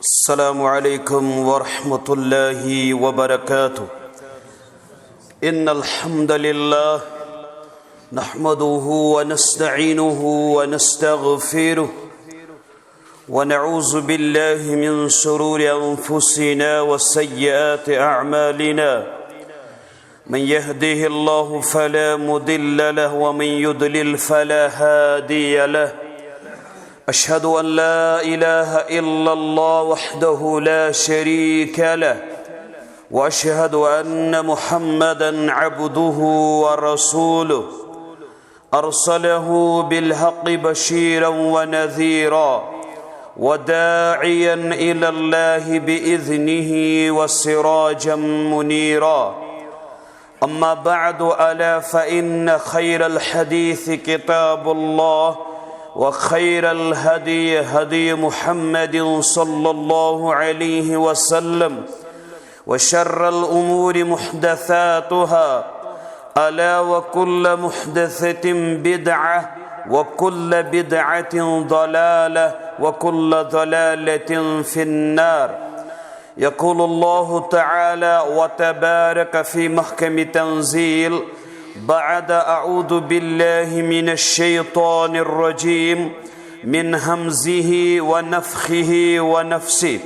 السلام عليكم ورحمة الله وبركاته. إن الحمد لله نحمده ونستعينه ونستغفره ونعوذ بالله من شرور أنفسنا وسيئات أعمالنا. من يهده الله فلا مضل له ومن يضلل فلا هادي له. أشهد أن لا إله إلا الله وحده لا شريك له، وأشهد أن محمدًا عبده ورسوله أرسله بالحق بشيرًا ونذيرًا وداعيًا إلى الله بإذنه وسراجًا منيرًا. أما بعد، ألا فإن خير الحديث كتاب الله، وخير الهدي هدي محمد صلى الله عليه وسلم، وشر الأمور محدثاتها، ألا وكل محدثة بدعة، وكل بدعة ضلالة، وكل ضلالة في النار. يقول الله تعالى وتبارك في محكم تنزيل بعد أعوذ بالله من الشيطان الرجيم من همزه ونفخه ونفسه.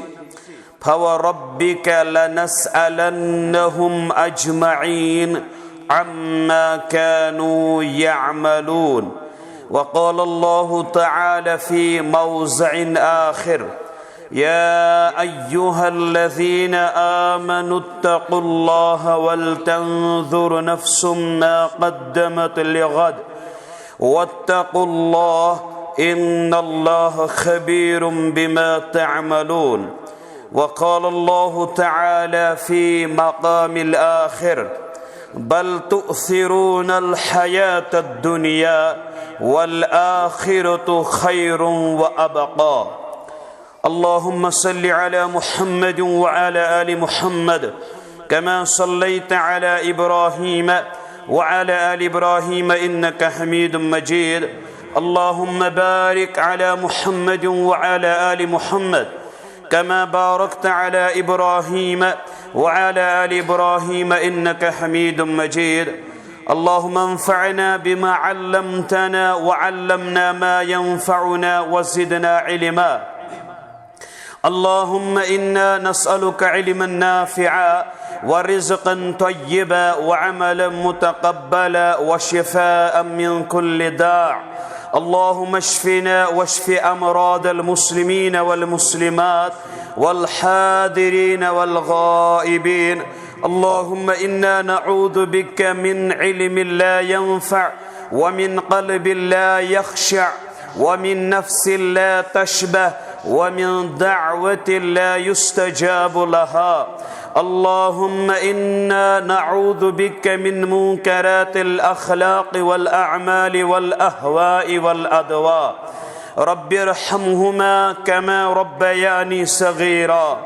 فوربك لنسألنهم أجمعين عما كانوا يعملون. وقال الله تعالى في موضع آخر: يا أيها الذين آمنوا اتقوا الله ولتنظر نفس ما قدمت لغد واتقوا الله إن الله خبير بما تعملون. وقال الله تعالى في مقام الآخر: بل تؤثرون الحياة الدنيا والآخرة خير وأبقى. اللهم صل على محمد وعلى آل محمد كما صليت على إبراهيم وعلى آل إبراهيم إنك حميد مجيد. اللهم بارك على محمد وعلى آل محمد كما باركت على إبراهيم وعلى آل إبراهيم إنك حميد مجيد. اللهم انفعنا بما علمتنا وعلمنا ما ينفعنا وزدنا علما. اللهم إنا نسألك علما نافعا ورزقا طيبا وعملا متقبلا وشفاء من كل داع. اللهم اشفنا واشف أمراض المسلمين والمسلمات والحاضرين والغائبين. اللهم إنا نعوذ بك من علم لا ينفع، ومن قلب لا يخشع، ومن نفس لا تشبع، ومن دعوة لا يستجاب لها. اللهم إنا نعوذ بك من منكرات الأخلاق والأعمال والأهواء والأدواء. رب ارحمهما كما ربياني صغيرا.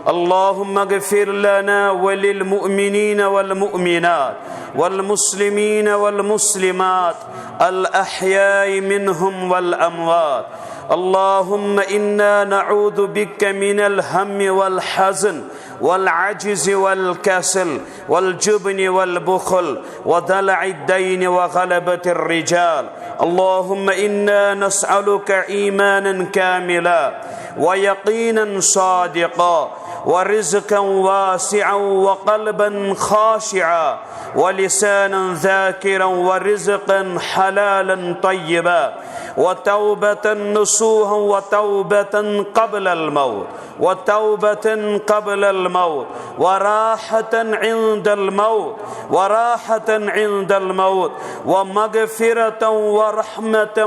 اللهم اغفر لنا وللمؤمنين والمؤمنات والمسلمين والمسلمات الأحياء منهم والأموات. اللهم إنا نعوذ بك من الهم والحزن والعجز والكسل والجبن والبخل ودلع الدين وغلبة الرجال. اللهم إنا نسألك إيمانا كاملا ويقينا صادقا ورزقا واسعا وقلبا خاشعا ولسانا ذاكرا ورزقا حلالا طيبا وتوبة نصوحا وتوبة قبل الموت وتوبة قبل الموت وراحة عند الموت وراحة عند الموت ومغفرة ورحمة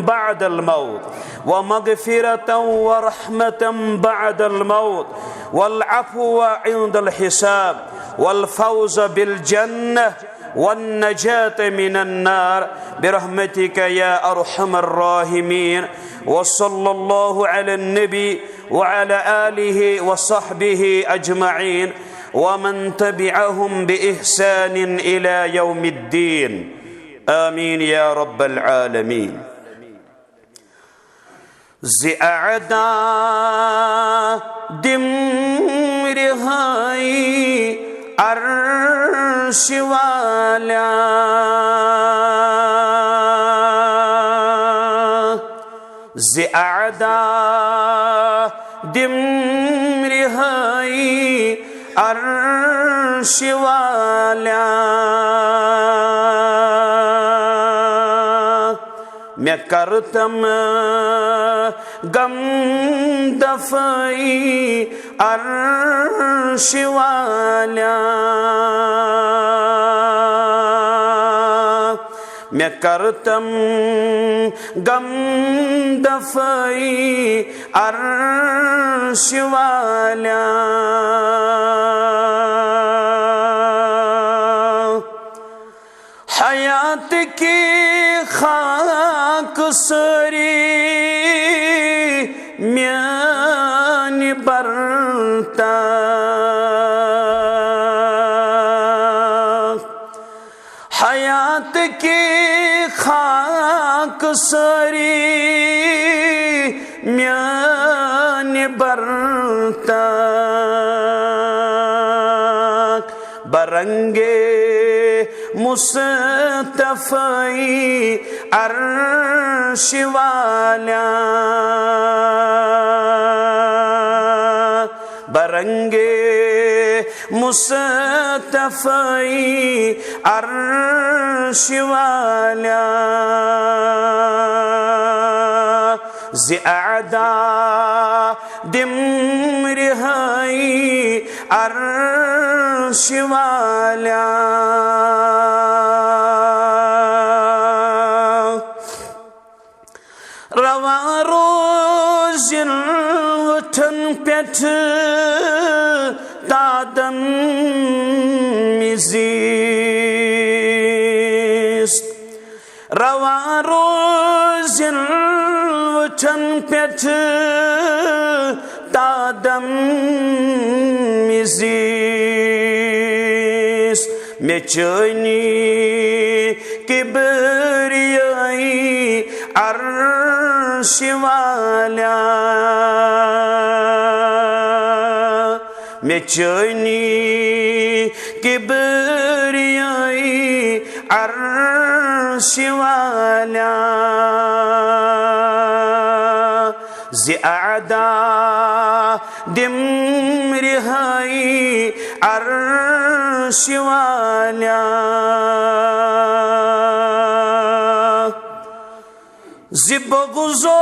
بعد الموت ومغفرة ورحمة بعد الموت والعفو عند الحساب والفوز بالجنة والنجاة من النار برحمتك يا أرحم الراحمين. وصلى الله على النبي وعلى آله وصحبه أجمعين ومن تبعهم بإحسان إلى يوم الدين. آمين يا رب العالمين. زعدا दिम रिहाई अर्श वाल्या ज़िआदा दिम रिहाई अर्श वाल्या मैं करतम गम दफ़ई अर्श वाल्या मैं करतम गम दफ़ई अर्श वाल्या हयात की खाक सरी म्यान बरता हयात की खाक सरी म्यान बरता बरंगे मुस्तफ़ई अर्श वाल्या बरंगे मुस्तफ़ई अर्श वाल्या ज़िआदा दिम रिहाई अर्श वाल्या रवा रोज़िन वठन पेठ तादन मिज़ीस्त रवा रोज़िन वठन पेठ तादन मिज़ीस्त में चनी किबरियाई अर्श वाल्या में चनी किबरियाई अर्श वाल्या ज़िआदा दिम रिहाई अर्श वाल्या ज़िबग़ुज़ो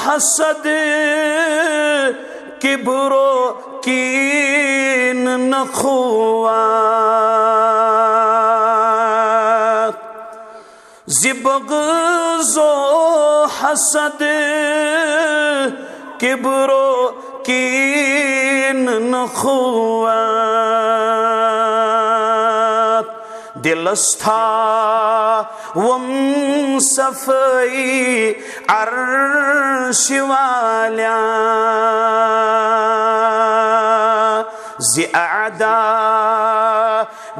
हसद किब्रो कीन नख़ुवात ज़िबग़ुज़ो हसद किब्रो कीन नख़ुवात दिलस्था वम सफ़ई अर्श वाल्या ज़िआदा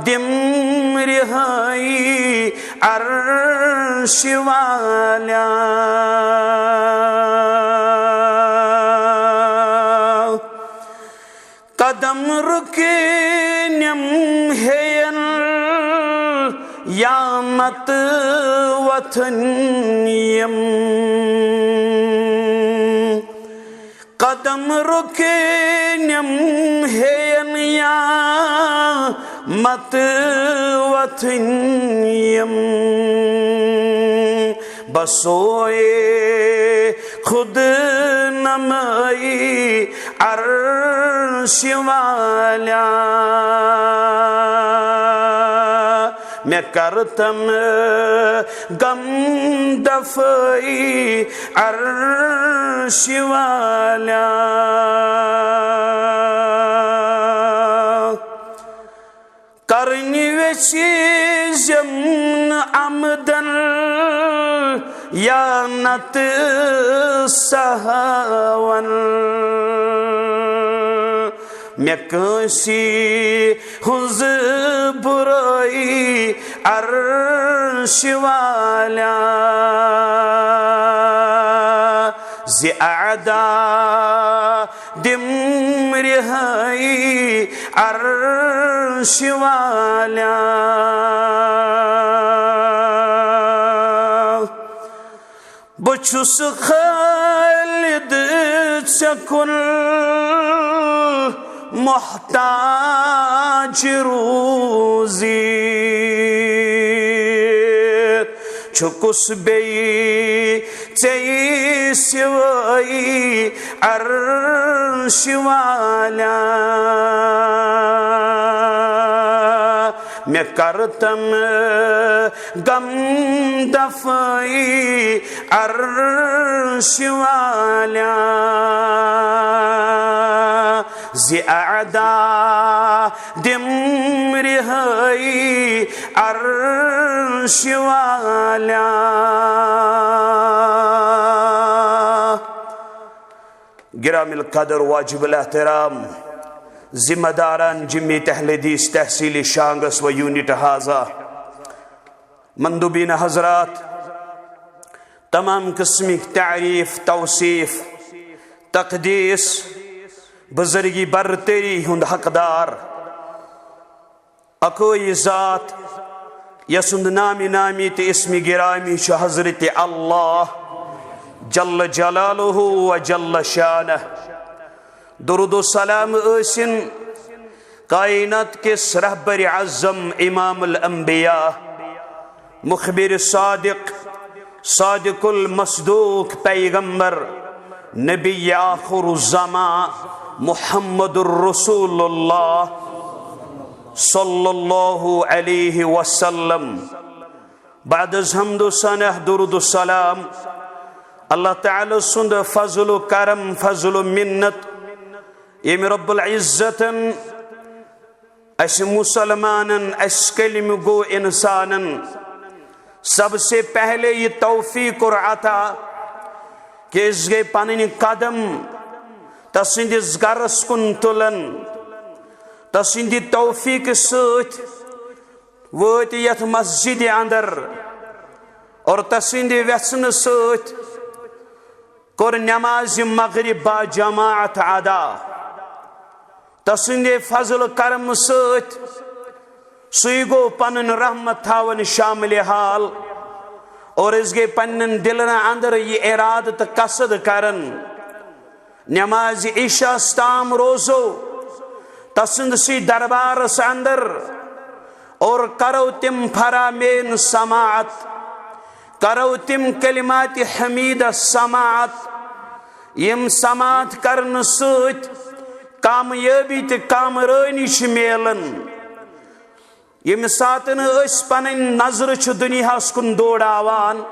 दिम रिहाई अर्श वाल्या कदम रुके न्यम हेयन यामत वथन्यम कदम रुके न्यम हेयन यामत वथन्यम बसोए खुद नमई अर्श वाल्या मैं करतम गम दफ़ई अर्श वाल्या करनी वेची जमन आमदन या नत सहावन मैं कशी हुज़ बुराई अर्श वाल्या زِ اعدا دِم رِہٲیی عرش والیاں بہٕ چھُس خٲلِد ژےٚ کُن محتاج روٗزِتھ چھُکُس بیٚیہِ ژےٚ سِوٲیی عرش والیاں مےٚ کر تم غم دفٲیی عرش والیاں زِ اعدا دِم رِہٲیی عرش والیاں گرامی القدر واجب الاحترام ذمہ داران جمعیت اہل حدیث تحصیلی شانگس و یونٹ حاضہ مندوبین حضرات تمام قسمک تعریف توصیف تقدیس بزرگی برتری ہند حقدار اکوئی ذات یسند نامی نامی تے اسم گرامی چھ حضرت اللہ جل جلالہ و جل شانہ درود و سلام ٲسِن کائنات کس رہبر اعظم امام الانبیاء مخبر صادق صادق المصدوق پیغمبر نبی آخر الزمان محمد الرسول اللہ صلی اللہ علیہ وسلم بعد از حمد و ثنا درود و سلام اللہ تعالی سند فضل و کرم فضل و منت یم رب العزتن اس مسلمانن اس کلم گو انسانن سب سے پہلے یہ توفیق اور عطا کہ اس گئے پانین قدم تسندس گرس کن تلن تسندی توفیق سوت ووت یت مسجد اندر اور تسندی ویسن سوت کور نماز مغرب با جماعت ادا تسندی فضل کرم سوت سوی گو پنن رحمت تھاون شامل حال اور اس گئے پنن دلن اندر یہ ارادت قصد کرن نماز عشاء ستام روزو تسند سی دربار اندر اور کرو تم فرامین سماعت کرو تم کلمات حمید سماعت یم سماعت کرن سوت کامیابی تے کامرانی چھ میلن یم ساتن اس پنن نظر چھ دنیا کن دوڑاوان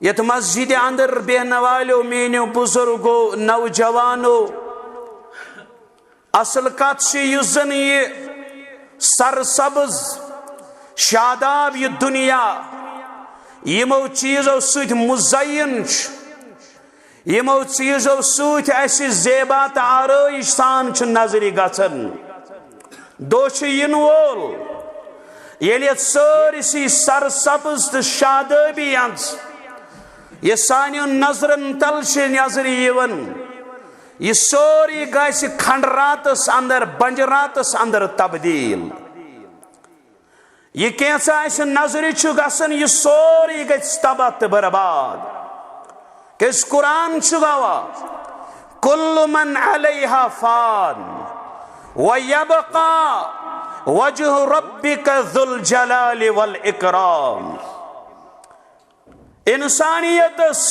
یت مسجد اندر بہن والو مینو بزرگو نوجوانو اصل کت یس زن یہ سرسبز شاداب یہ دنیا یمو چیزو سوت مزین یمو چیزو سوت ایسی زیبات آرائش سان چھ نظری گژھن دو چھ ین وول ییٚلہِ سٲرسی سرسبز تو شادابی انس یہ سانیو نظرن تل چھ نظر یون یہ سوری گژھِ کھنڈراتس اندر بنجراتس اندر تبدیل یہ کینسا اسہ نظر چھ گژھن یہ سوری گژھِ تباہ تہ برباد کس قرآن چھ گوا کل من علیہا فان وَيَبْقَى وَجْهُ رَبِّكَ ذُو الْجَلَالِ وَالْإِكْرَامِ انسانیتس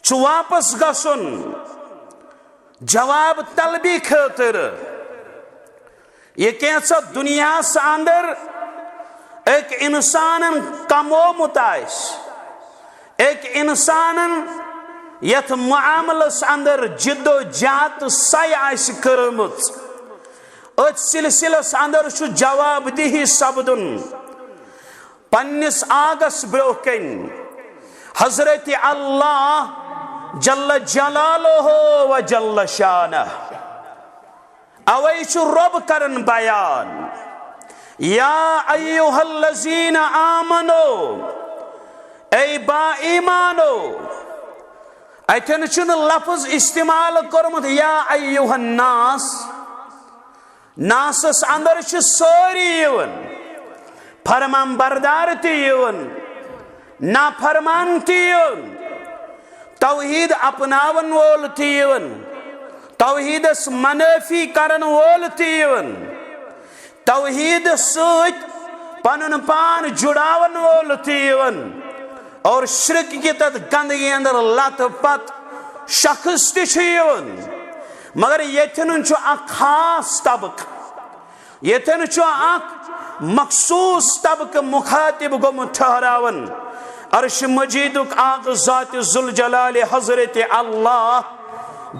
چھ واپس گژھن جواب طلبی خاطر یہ کینسا دنیا اندر ایک انسانن کمومت آئس ایک انسانن یت معاملس اندر جد و جہد سائی آئس کرمت ات سلسلس اندر چھ جواب دہی سپدن پنس آگس بروکن حضرت اللہ جل جلالہ و جل شانہ اوے چھ رب کرن بیان یا ایوہ الذین آمنو اے با ایمانو اتن چھ لفظ استعمال کرمت یا ایوہ الناس ناسس اندر چھ سوری یون فرمان بردار تی یون نا فرمان تی یون توحید اپناون وول تی یون توحید اس منافی کرن وول تی یون توحید سوچ پنن پان جڑاون وول تی یون اور شرک کی تد گندگی اندر لت پت شخص تیون مگر یتن چھ اک خاص طبق یتن چھ اک مخصوص طبق مخاطب گم ٹھہراون عرش مجیدک آق ذات ذوالجلال حضرت اللہ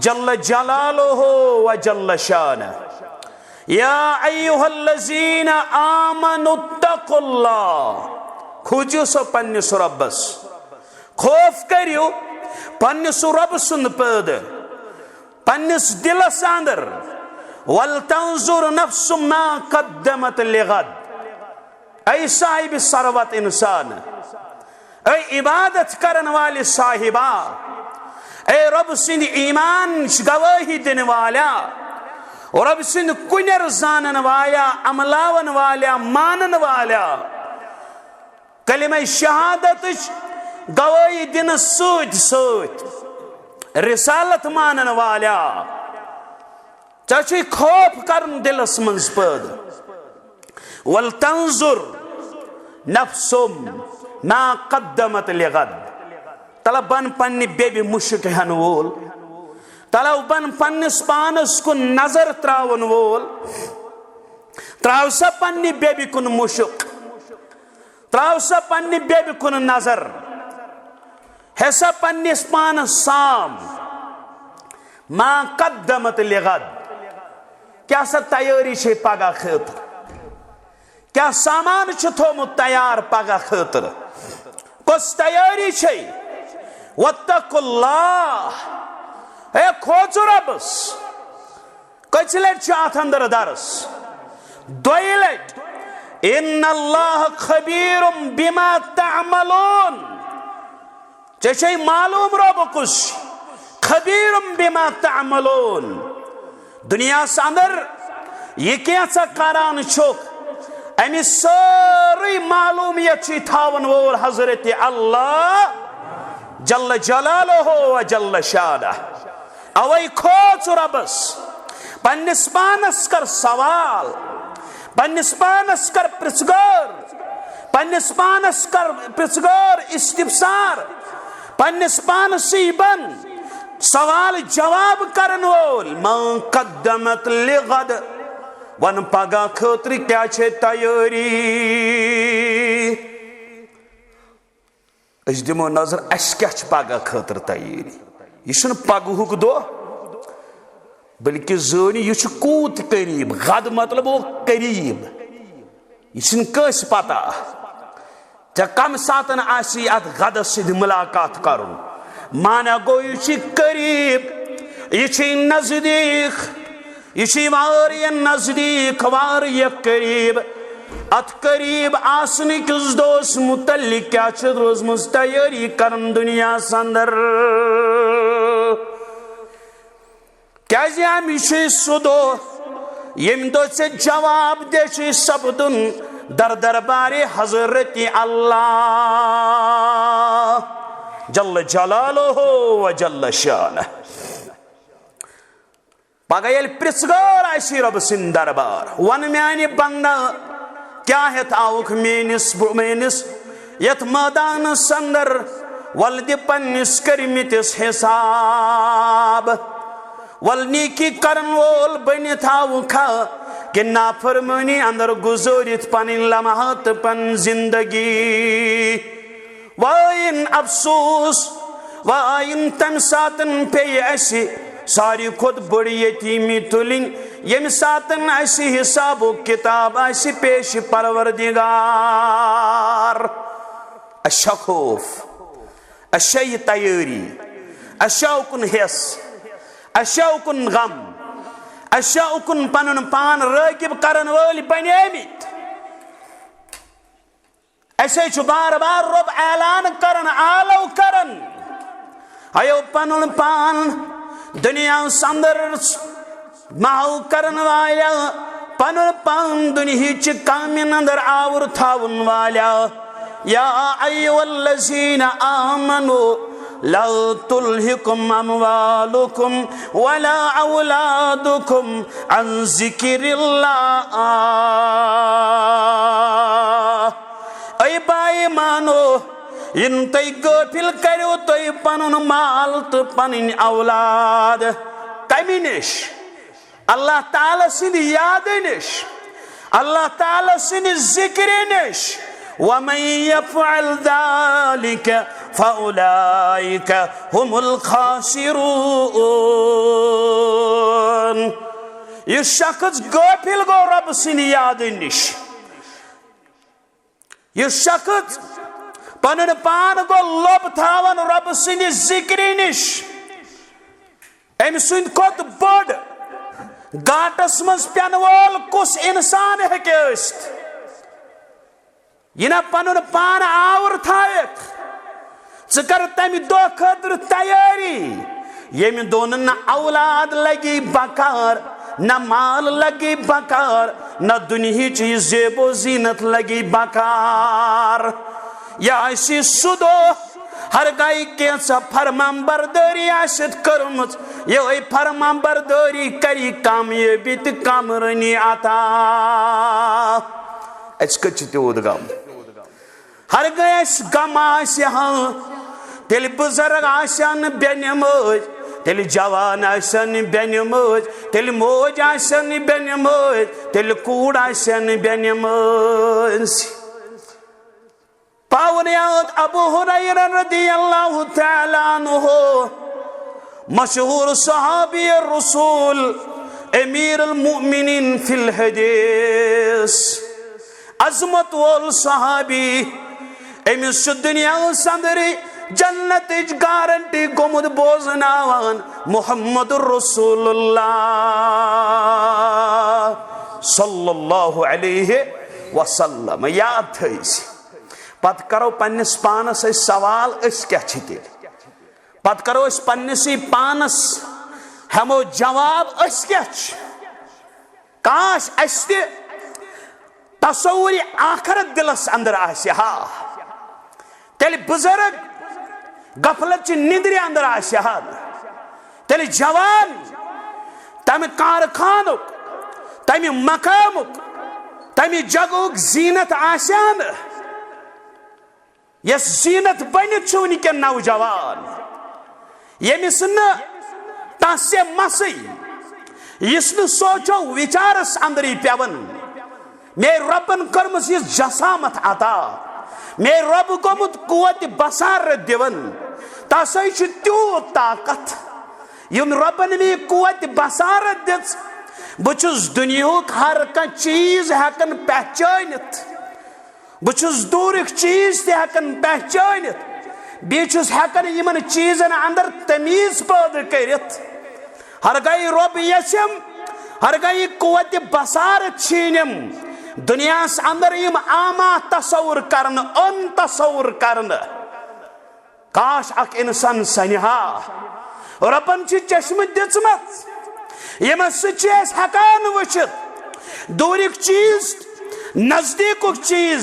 جل جلالہ و جل شانہ یا ایہا الذین آمنوا اتقوا اللہ کھوجو سو پنس ربس خوف کریو پنس رب سند پد پنس دلس اندر ولتنظر نفس ما قدمت لغد اے صاحب ثروت انسان اے عبادت کرن والے صاحبہ اے رب سند ایمان گواہی دن والا رب سند کنر زانن والا عملاون والا مانن والا کلمہ شہادت گواہی دن سوت سوت رسالت مانن والا چاچی خوف کرن دلس منز پد ولتنظر نفسم ما قدمت لغد طلب بن پنی بیبی مشک ہن وول طلب بن پنس پانس کن نظر تراون وول تراو سا پنی بیبی کن مشک تراو سا پنی بیبی کن نظر حسا پنیس پان سام ما قدمت لغد کیا سا تیاری چھے پاگا خطر کیا سامان چھے تھومت تیار پاگا خطر کس تیاری چھے واتقوا اللہ اے کھوچ ربس کچھ لیٹ چاہت اندر درس دوئی لیٹ ان اللہ خبیر بما تعملون چشے معلوم رب کش خبیر بما تعملون دنیا اندر یہ کیسا کران چھوک امی ساری معلومیت چی تھاون وول حضرت اللہ جل جلالہ و جل شانہ اوئی کھوچ ربس پنس پانس کر سوال پنس پانس کر پرسگار پنس پانس کر پرسگار استفسار پنس پانسی بن سوال جواب کرن وول من قدمت لغد ون پگا خطر کیا چھے تیاری اس دمو نظر اس کیا چھ پگا خطر تیاری یہ چھن پگہک دو بلکہ زونی یہ چھ کوت قریب غد مطلب وہ قریب یہ چھن کس پتا چا کم ساتن آسی ات غد سید ملاقات کرن مانا گو یہ چھ قریب یہ چھ نزدیک یہ چھ واری نزدیک واری قریب ات قریب آسنی کس دوست متعلق کیا چھ روز مستیاری کرن دنیا سندر کیا جی ہمیشہ سدو یم دو سے جواب دے چھ سبدن در دربار حضرت اللہ جل جلالہ و جل شانہ پگہ یل پرسگار آسی رب سن دربار ون میانی بندہ کیا ہے تاؤک مینس یت میدان سندر ولد پنس کرمتس حساب ولنیکی کرن وول بنی تاؤکا کہ نافرمانی اندر گزوریت پنن لمحات پن زندگی وائن افسوس وائن تم ساتن پی ایسی ساری خود بڑی یتیمی تلنگ یم ساتن ایسی حساب و کتاب ایسی پیش پروردگار اشا خوف اشا یہ تیاری اشا اکن حس اشا اکن غم اشا اکن پنن پان راکب کرن والی بنیامت ऐसे बार बार रब ऐलान करन आलो करन अयो पनुन पान दुनिया अंदर माहौ करन वाल्या पनुन पान दुनिया कामिन अंदर आवर थावन वाल्या या अय्युहल्लज़ीना आमनू ला तुल्हिकुम अमवालुकुम वला औलादुकुम अन ज़िक्रिल्लाह। ऐ बाई मानो इन तै गाफिल करो तै पनुन माल तो पनुन औलाद कमी निश अल्लाह ताला सिंद याद निश अल्लाह ताला सिंद जिक्र निश वमन यफ़अल ज़ालिका फ़उलाइका हुमुल ख़ासिरून। यह शख्स गाफिल गो रब सिंद याद निश यह शख्स पनुन पान गो लब थावन रब सिंद जिक्र निश अम सुंद खोत बड़ गाटस मज पेन वोल कुस इंसान हेके यह पनुन पान आवर थायक कर तम दो खतर तैयारी यम दोन न औलाद लगी बकार न माल लगी बकार न दुनिया जेबो जीनत लगी बकार या सुदो हर गाय के फरमान बरदारी कर्म ये फरमान बरदारी करी कामयाबी तो कामरानी आता त्यूत गम हर गाय गम तेल बुजुर्ग आसान बेन मज तेल जवान आसान बेन मज तेल मोज आसान बेन मज तेल कूड़ आसान बेन मज। पावनियात अबू हुरैरा रदियल्लाहु तआला अन्हु मशहूर सहाबी रसूल अमीर मुमिनीन फिल हदीस अजमत वोल सहाबी अमिस दुनिया संदरी जन्नत गारंटी गोमुद बोजनावान मुहम्मदुर रसूलुल्लाह सल्लल्लाहु अलैहि वसल्लम। याद थैस पत करो पन्निस पानस सवाल क्या पत करो पन्निसी पानस हमो जवाब क्या काश तसव्वुर आखरत दिलस अंदर हा तेल बुजुर्ग गफलत निंद्रे अंदर हा तेल जवान तम कारखानुक तम मकामुक तम जगुक जीनत आसान यस जीनत बनित वनकन नौजवान यमिस तस मसई यस सोचो विचारस अंदर पेवन मे रबन कर्मस यह जसामत अता मे रब गोमुत कुवत बसार दिवन तसै त्यूत ताकत यम रबन मे कुवत बसार दिस बहुस दुनियाक हर कह चीज हेकन पहचानित बहुस दूरिक चीज तहकन पहचानित बीचुस हेकन यमन चीजन अंदर तमीज पैदा करित हर गई रब यसम हर गई कुवत बसार छीनम दुनियास अंदर यम आमा तसव्वुर करन अन तसव्वुर करन काश अख इंसान सनिहा रबन चश्म दिचमत यमस हकान वचित दूरिक चीज नजदीकुक चीज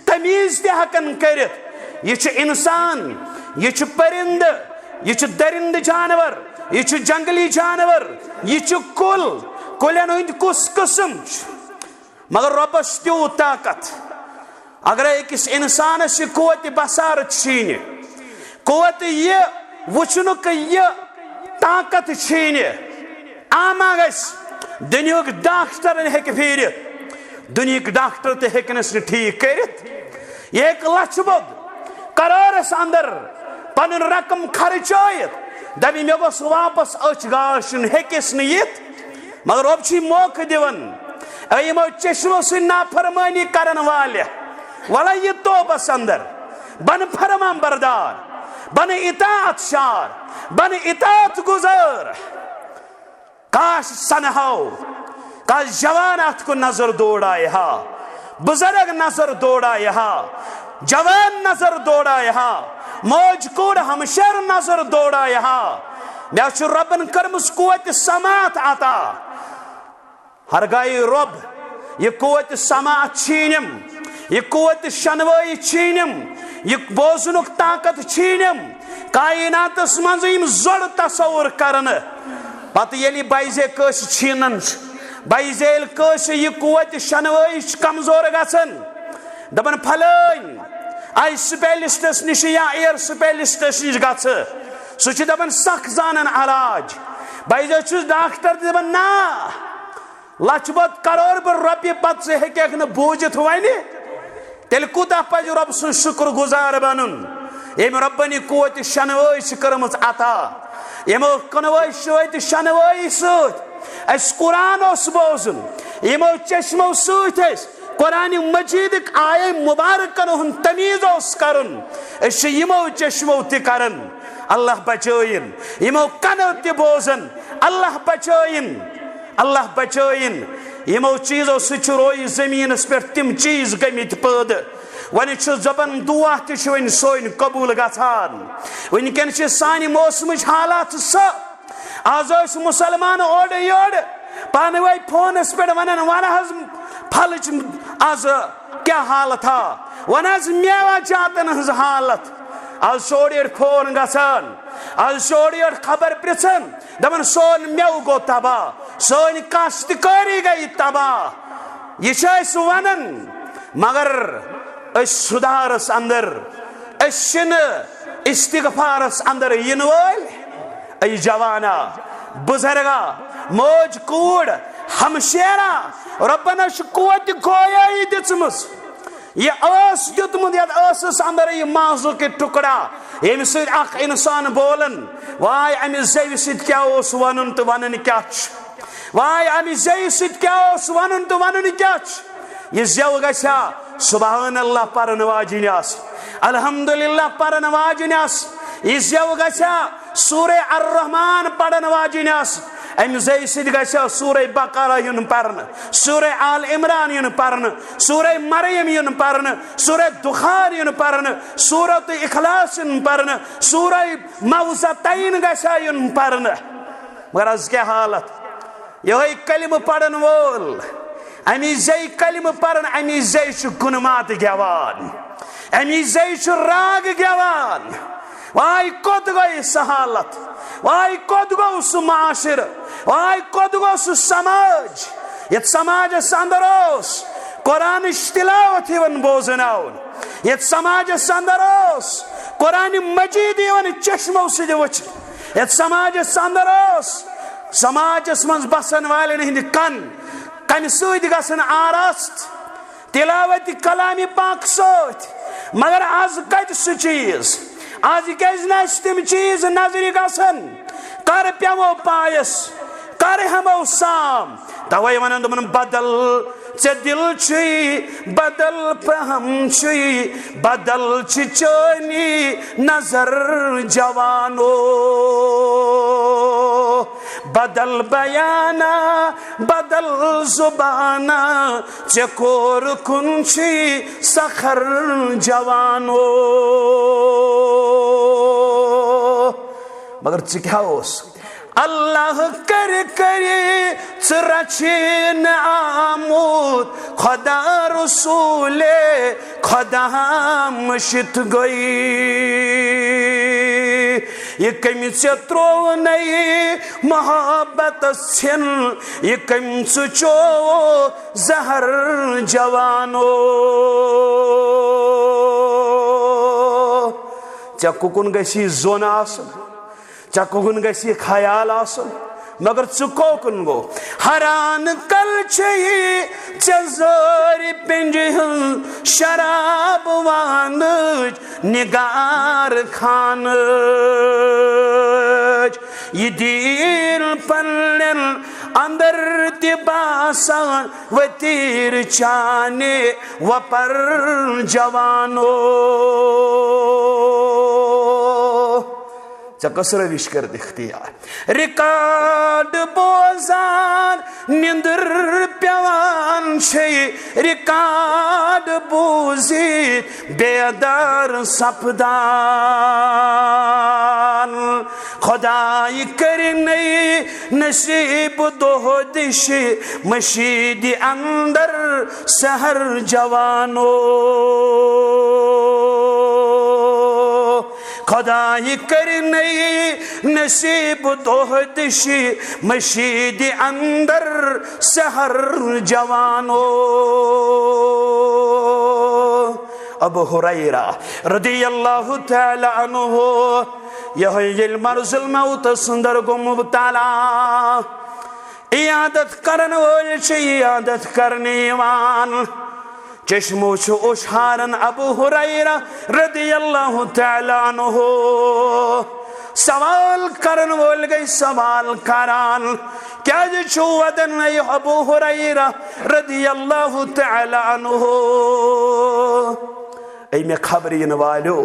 तमीज तहकन करित यह इंसान यह परिंद यह दरिंद जानवर यह जंगली जानवर यह कुल कुलन हंद कुस किस्म मगर रबस त्यूत ताकत अगर अकिस इंसानस यह कुवत बसार छीन कुवत यह वुचनुक यह ताकत छीन आमा गस दुनियाक डॉक्टर हेक फिरित दुनियाक डॉक्टर ते हेकनस ठीक करित एक लक्ष बोद करारस अंदर पनुन रकम खर्चायत दबी मे गोस वापस अच गाशन हेकिस न यित मगर रब छी मौका दिवन यमो चश्मो सु नाफरमानी करन वाले वला ये तौबस अंदर बन फरमान बरदार बन इताअत शार बन इताअत गुजार काश सनहाओ काश जवान अत को नजर दौड़ाए हा बुजुर्ग नजर दौड़ा यहाँ, जवान नजर दौड़ा यहाँ, मौज कूड़ हमशर नजर दौड़ा यहाँ। मे रबन करमस कुव्वत समात अता, हरगाई रब ये कुव्वत समात छीनम, ये कुव्वत शनवाई छीनम, ये बोजनुक ताकत छीनम, कायनातस मज यम जोड़ तसव्वुर करन। पत येली बाइजे कस छीनन, बाइजेल कस ये कुव्वत शनवाई कमजोर गसन, दपन फलन आई स्पेलिस्टस निश या एयर स्पेलिस्टस निश गछ, सह दपन सख जानन इलाज। बाइजे छुस डॉक्टर दपन ना लछबत करोड़ बह रपि पत से हेक न बूझित वन, तेल कूता पज रब सुन शुक्र गुजार बनन यम रब्बनी कुव्वत शनवाई कर्मच अता, यमो कनवाई सत शनवाई सस कुरान बोजन, यमो चश्मो सत कुरान मजीद आय मुबारकन हुन तमीज करन, यमो चश्मो तन अल्लाह बचयन, यमो कनो त बोजन अल्लाह बचयन, अल्लाह बचयन। यमो चीजों सह रोई जमीनस पे तिम चीज गमित पैद, वन जबन दुआ वन सोन कबूल गछान। वनकन सान मौसम हालात सह, आज मुसलमान ओड योड पान वे फोनस पे वन वन फल आज क्या हालत हा, वन मेवा जातन हज हालत, आज सोड़ फोन गसान, आज सोड़ खबर पृछन दपन सोन मेव गो तबाह, सोन काश्तकारी गई तबाह। यह वनन मगर सुधारस अंदर इस्तिगफारस अंदर इन वल जवाना बुजुर्गा मौज कूड़ हमशेरा रब्बन कुव्वत गोयाई दिचमस, यह दुतमुत यस अंदर यह माजू के टुकड़ा यम सख इंसान बोलन वाय अमि जव क्या वन तो वन क्या, वाय अमि जव क्या वन तो वन क्या, यह जव गछा सुबहान अल्लाह परन वाजिन अल्हम्दुलिल्लाह परन वाजिन, यह जव गछा सूरे अर्रहमान पढ़न वाजिन, अमि जय सत गछा सूरे बकरा युन पर्न, सूरे आल इमरान युन पर्न, सूरे मरियम युन पर्न, सूरे दुखान युन पर्न, सूरत इखलास युन पर्न, सूरे मौज़तैन गछा युन पर्न। मगर आज क्या हालत, यह कलिम पढ़न वोल अमि जय कलिम पर्न, अमि जय गुनमात गवान, अमि जय राग गवान। वाई कोत गई सहालत, वाई कोत गो सु माशिर, वाई कोत गो सु समाज, यत समाज अंदर कुरान तिलावत वन बोजनावन, यत समाज अंदर कुरान मजीद वन चश्मो सद वच, यत समाज अंदर समाजस मज बसन वाले हंद कन सद गसन आरास्त तिलावत कलाम पाक सत। मगर आज कत सह चीज, आज क्या तम चीज नजर गसन, कर पेवो पायस, कर हमो साम, तवे वन दोपन बदल चे दिल छी बदल पहम छी, बदल छी चोनी नजर जवानो, बदल बयाना बदल जुबाना, चकोर कुंची सखर जवानो। मगर क्या अल्लाह कर रचीन आमूद, खुदा रसूले खुदा मशित गई, ये कम त्रो नई मोहब्बत छिन, ये कम चो जहर जवानो। चकुन गसी जोन आसन, चकुन गसी ख्याल आसन, मगर चुकोकन गो हरान कल चजोर पिंज शराब वान निगार खान, ये दिल पल्लन अंदर तिबासान वतीर चाने वपर जवानो। कसर विश कर दिखती यार रिकॉर्ड बोजान निंदर पेवान छे रिकॉर्ड बूजित बेदर सपदान खुदाई करने नसीब दोह दिश मशीद अंदर सहर जवानो खुदाई करने नसीब दोह दिश मशीद अंदर सहर जवानो। अबू हुरैरा रदियल्लाहु तआला अन्हु यह मरजुल मौत सुंदर गो मुब्तला इयादत करन वोल इयादत करने वान चश्मो उशारन अबू हुरैरा रदियल्लाहु तआला अन्हु सवाल करन वोल गई सवाल करान क्या जो वदन अबू हुरैरा रदियल्लाहु तआला अन्हु ऐ मे खबर इन वालो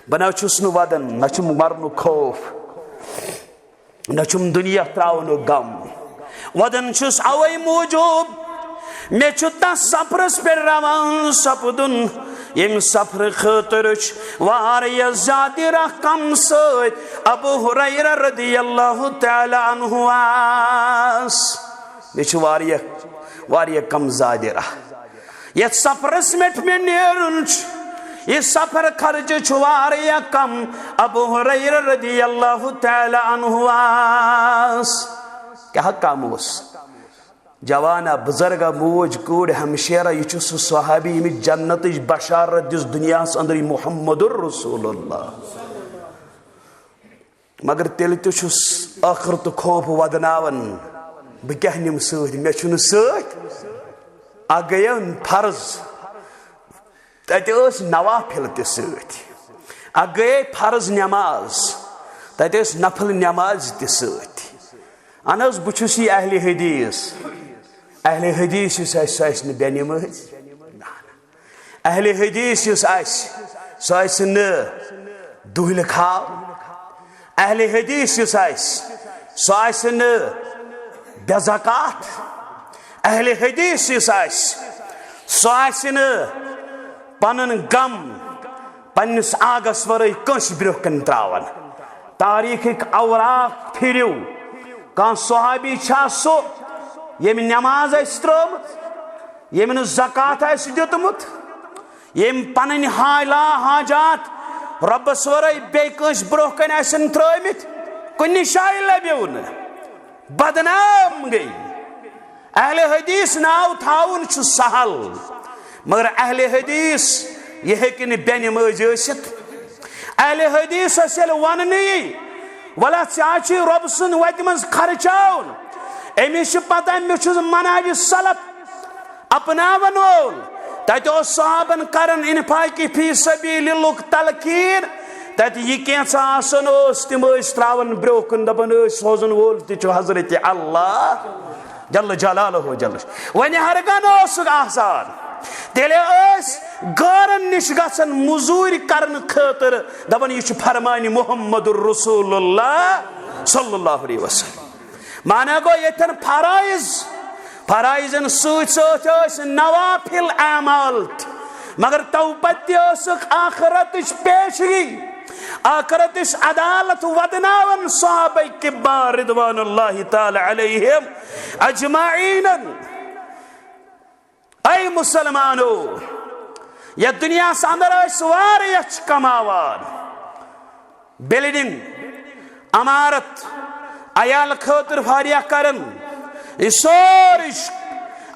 बना छुस नु वदन न छुम मरनु खौफ न छुम दुनिया त्रावनु गम वदन छुस अवै मूजूब मे छु तस सफरस पे रवान सपदुन यम सफर खतर वारिया ज्यादा रकम सत अबू हुरैरा रदियल्लाहु तआला अन्हु आस मे छु वारिया कम ज्यादा ये सफरस में नेरुन ये सफर खर्च छुवारिया कम अबू हुरैरा रदियल्लाहु तआला अन्हु आस क्या काम उस जवाना बुजुर्ग मूज कूड़ हमशेरा यह सह सहाबी यम जन्नत बशारत दिस दुनिया अंदर मुहम्मदुर रसूलुल्लाह मगर तेल तुस आखिरत खौफ वदनावन बह क्या निम सत मे छुन सत आ गया फर्ज तत नवाफिल त सत आ गए फर्ज नमाज तत नफल नमाज त सत अन बहुस यह अहले हदीस बे नमाज अहले हदीस न दुहल खाव अहले हदीस न बे ज़कात अहले हदीस न पन गम पन्निस आगस वरै कंस ब्रोह कन त्रावन तारीख औराक फिरु कह सहाबी सो यम नमाज त्रोमुत यम ज़कात दितमुत यम पन हाजात रब्बस वरै बे कंस ब्रोह कन त्रमित कुन शाय लब्यो न बदनाम गई अहले हदीस नाव थाउन सहल मगर अहले हदीस यह हेकि बे नमाज अहले हदीस वन वला रब सुन वत मज खर्चाउन अमिस पता मे मनाज सलफ अपनावन वोल तत साहबन करन इन्फाकी फी सबीलिल्लाह तलकीन तत यह कैसा आसन तम त्रावन ब्रोह कुन दपन सोजन वोल हजरत अल्लाह जल्ल जलालहु जल्ल वन हरगन आसान तेले गारन निश गसन मुजूर करन खतर दपन यह फरमान मुहम्मदुर रसूलुल्लाह सल्लल्लाहु अलैहि वसल्लम माना गो यथन फराइजन सत नवाफिल अमाल मगर तौपत आखरत पेशगी आखरत अदालत वदनावन सहाबा किबार रिदवानुल्लाहि ताला अलैहिम अजमाइन। ऐ मुसलमानो यह दुनिया अंदर वारिया कमावान बिल्डिंग अमारत अयाल खतर वारिया करन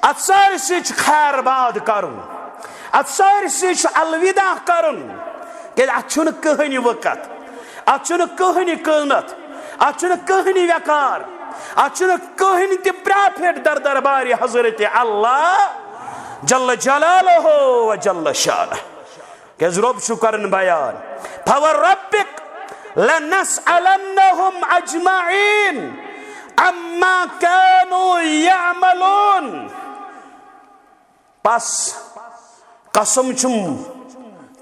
अत सारसी खैर बाद करन अत सारसी अलविदा करन के अत कहनी वक़्त अत कहनी कीमत अत कहनी व्याकार अत कहनी त प्रॉफिट दर दरबार हजरत अल्लाह जल्ल जलालहु व जल्ल शानह के रब छु करन बयान फवरब्बिक लनसअलन्नहुम अजमईन अम्मा कानू यअमलून पस कसम छुम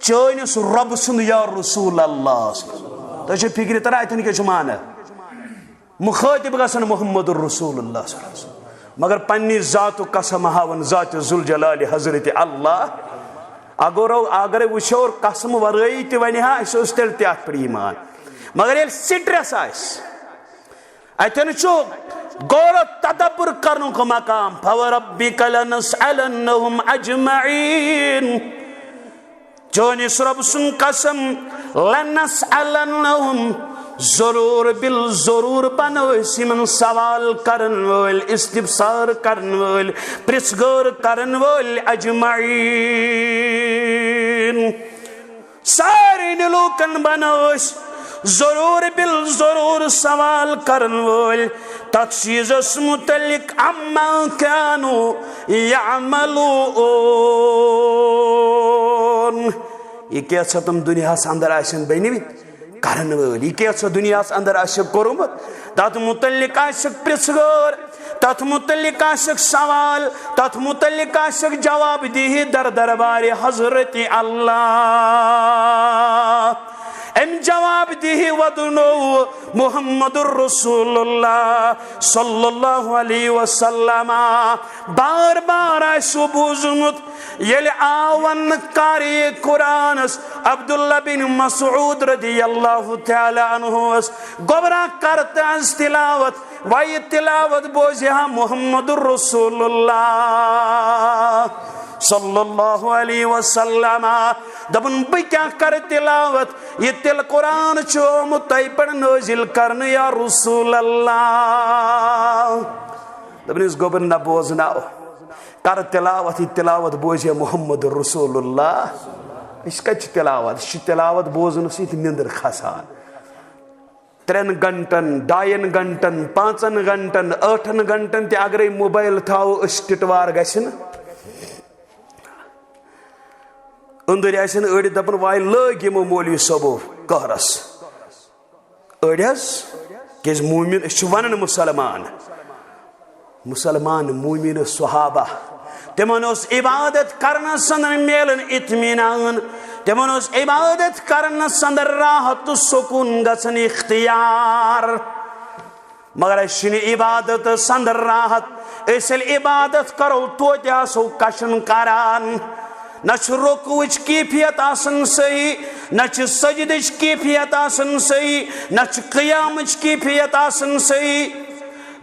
चोनिस रब सुन या रसूल अल्लाह तो फिक्र तरा अतन के माना मुखातिब गसन मुहम्मदुर रसूलुल्लाह मगर पन्नी जात कसम हावन जात जुल जलाल हजरत अल्लाह अगर वुशो और कसम वरई त वन तेल तथ पे ईमान मगर ये स्ट्रेस अतन गौर तदब्बुर करने को मकाम फवरब्बिका लनसअलन्नहुम अजमईन चोनिस रब सुन कसम लनसअलन्नहुम जरूर बिल जरूर बन सवाल करन वोल इस्तिफसार करन वोल प्रिसगोर करन वोल अजमईन सारे लोकन बनोस जरूर बिल जरूर सवाल करन वोल तथ चीज़स मुतल्लिक अम्मा कानू यामलून। ये क्या तुम दुनिया अंदर आसन बनी करन वोल यह क्या दुनिया अंदर कोर्मुत तथ मुतल्लिक प्रिसगोर तथ मुतल्लिक सवाल तथ मुतल्लिक जवाब दी दर दरबार हजरत अल्लाह एम जवाब दी वदनो मुहम्मदुर रसूलुल्लाह सल्लल्लाहु अलैहि वसल्लम बार बार आसो बूजमुत येल आवन कारी कुरानस अब्दुल्ला बिन मसऊद रदियल्लाहु तआला अन्हु गोबरा करता तिलावत वही तिलावत बोझे मुहम्मदुर रसूलुल्लाह सल्लल्लाहु अलैहि वसल्लम दबन बह क्या कर तिलावत ये तिल कुरान चो तय पर नाजिल करन या रसूल अल्लाह दबन गोबर न बोजनाओ कर तिलावत ये तिलावत बोझे मुहम्मद रसूलुल्लाह इस कच तिलावत बोजन सत निंदर खसान 3 घंटन 2 घंटन 5 घंटन 8 घंटन ते अगर मोबाइल थाव टिटवार गन अंदर अड़ दपन वाय लग यमो मौलवी सबो कहरस अड़स क्या मूमिन वन मुसलमान मुसलमान मूमिन सहाबा तिमन इबादत करना संदर मेलन इत्मीनान तिमन इबादत करना संदर राहत सुकून गसन इख्तियार मगर इबादत संदर राहत इबादत करो तो कशन करान न रुकुच कैफियत आसन सही न सजदच कैफियत आसन सही न क़यामच कैफियत आसन सही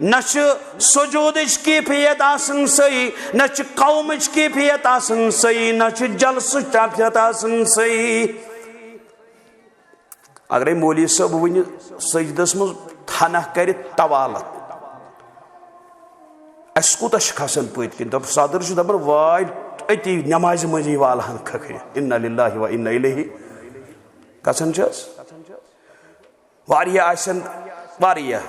न सुजूदच कैफियत आसन सही न कौमच कैफियत आसन सही न जलसच कैफियत आसन सही अगर मौलवी सब वन सजदस मज थना कर तवालत अस कूत खसान पत किन दप सदर दपान वाय अति नमाज मजी वालहन खखर इन्ना लिल्लाहि व इन्ना इलैहि कसन वारिया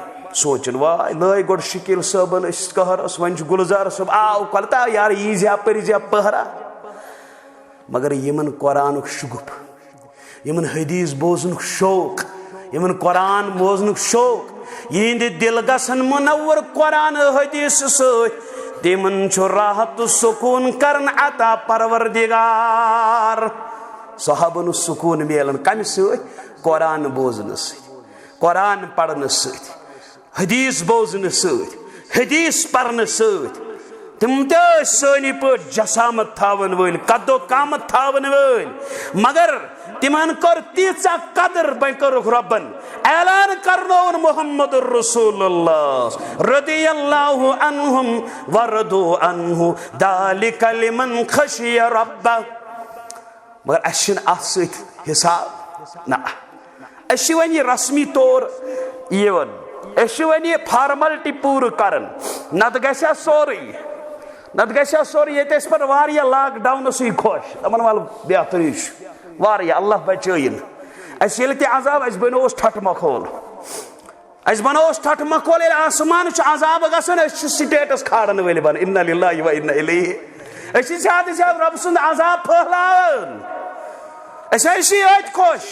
सोचन वाय लय गोड शकील सबन कहरस वन गुलजार सब आव कलता यार यीजा परिजा पहरा मगर यमन कुरान शुगुप यमन हदीस बोजन शौक यमन कुरान बोजन शौक यिंद दिल गसन मुनव्वर कुरान हदीस सत तिमन राहत सुकून करन अता परवरदिगार सहाबन सुकून मिलन कम कुरान बोजन कुरान पढ़न हदीस बोजन हदीस पढ़न तिम सानी पे जसामत थावन वल कदो कामत थावन वल मगर तिमन कर तीचा कदर बह करुख रबन ऐलान करनोन मुहम्मद रसूलुल्लाह रदियल्लाहु अन्हुम व रदू अन्हु दालिका लिमन खशिया रब्ब मगर अशन अत हिसाब ना अश वन रस्मी तौर यवन अश वन फार्मलिटी पूर करन नत गसा सोरी ये पे लॉकडाउन खुश तमन वाल बेहतरी अल्लाह बचन अस अजाब अस बनो ठट मखोल आसमान अजाब गसन स्टेटस खाड़न वल बन इन्ना लिल्लाहि व इन्ना इलैहि ज्यादा ज्यादा रब सुंद अजाब फहलान अत खुश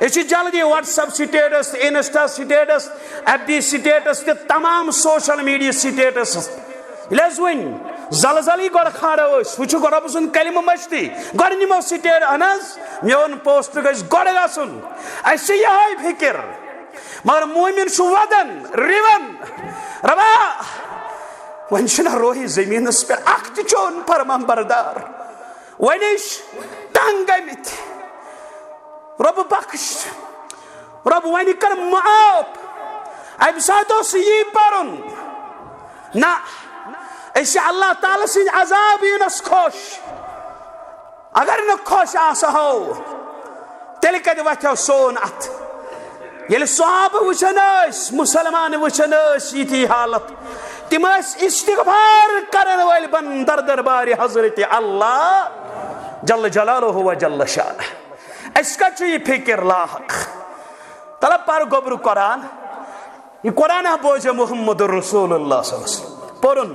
जल्दी WhatsApp status Insta status FB status तमाम सोशल मीडिया स्टेटस वन जलजली गोड़ खाड़ो वो रब सुन कलिम मश्ती गोड़ निमो स्टेट अनज मोन पोस्ट गस गोड़ गसन ये फिक्र मगर मोमिन वदन रिवन रबा वन रोही जमीनस पे चोन फरमान बरदार वन तंग गमित रब बख्श रब वन कर माफ अम सात यी पर्न ना अल्लाह ताला सिंद अजाब यनस खुश अगर न खुश आसहो तेल कद वथो सोन अत ये सहाब वुचन मुसलमान वुचन यी हालत तिम इस्तिगफार करन वाल बन दर दरबार हजरत अल्लाह जल्ल जलालुहु व जल्ल शान इसका ये फिक्र लाहक तलब पर गोबर कुरान ये कुरान बोझ मुहम्मद रसूलुल्लाह पुरन